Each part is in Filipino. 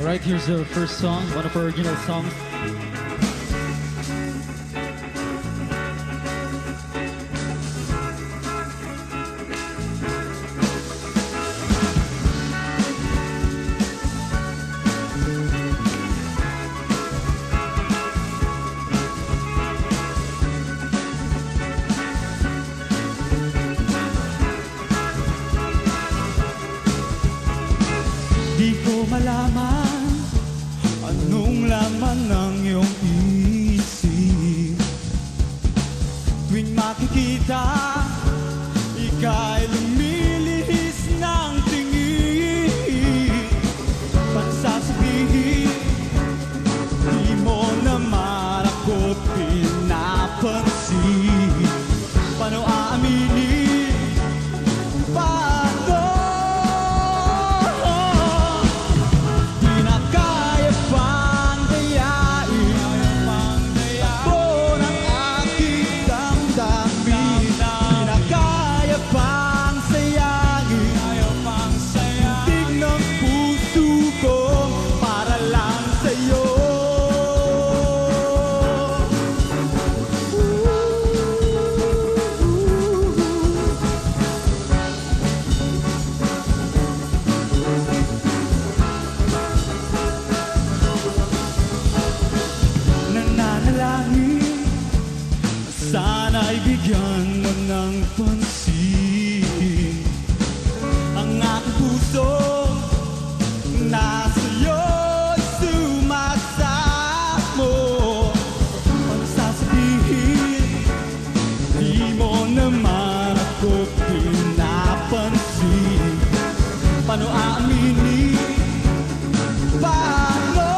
Right, here's the first song, one of our original songs. Di ko malaman anong laman ng iyong isip. Tuwing makikita, ika'y lumilihis ng tingin. Pagsasabihin, di mo naman ako't pinapansin. Paano aaminin? Paano? Di na kaya pang dayain takbo ng aking damdamin. Di na kaya pang sayangin tig ng puso ko para lang sa'yo. Nananalangin, sana'y bigyan mo ng pansin ang aking puso na sa'yo'y sumasamo. Ang sasabihin, di mo naman ako pinapansin. Paano aaminin? Paano?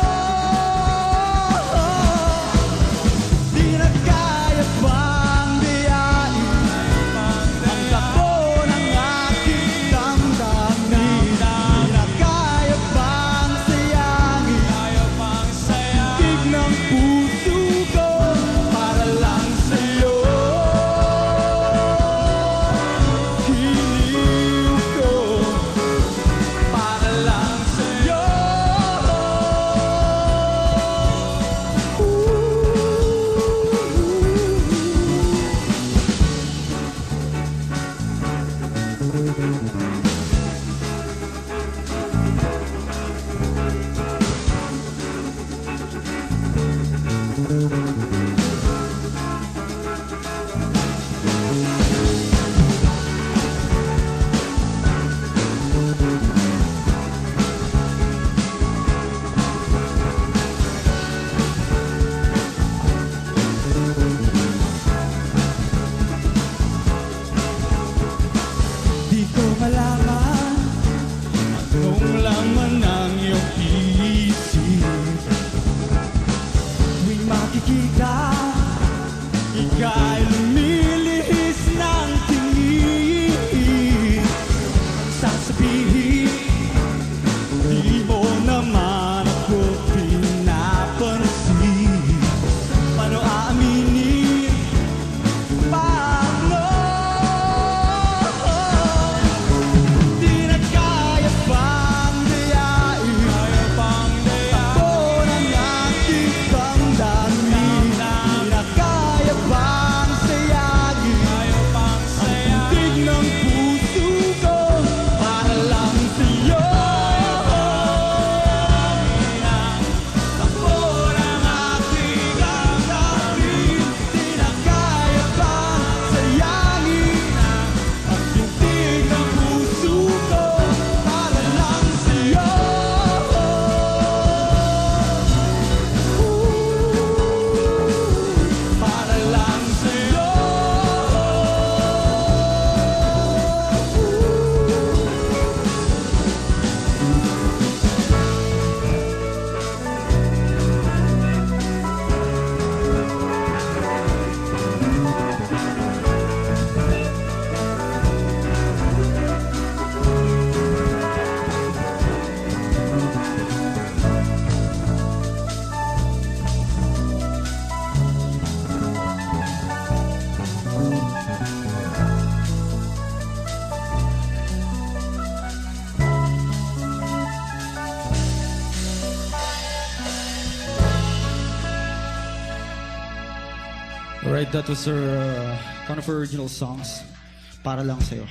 Di na kaya pang dayain ang takbo ng aking damdamin. Di na kaya pang sayangin tig ng puso ko para lang sa'yo. Hiliw ko para lang sa'yo. Alright, that was our one of our original songs. Para lang sa'yo.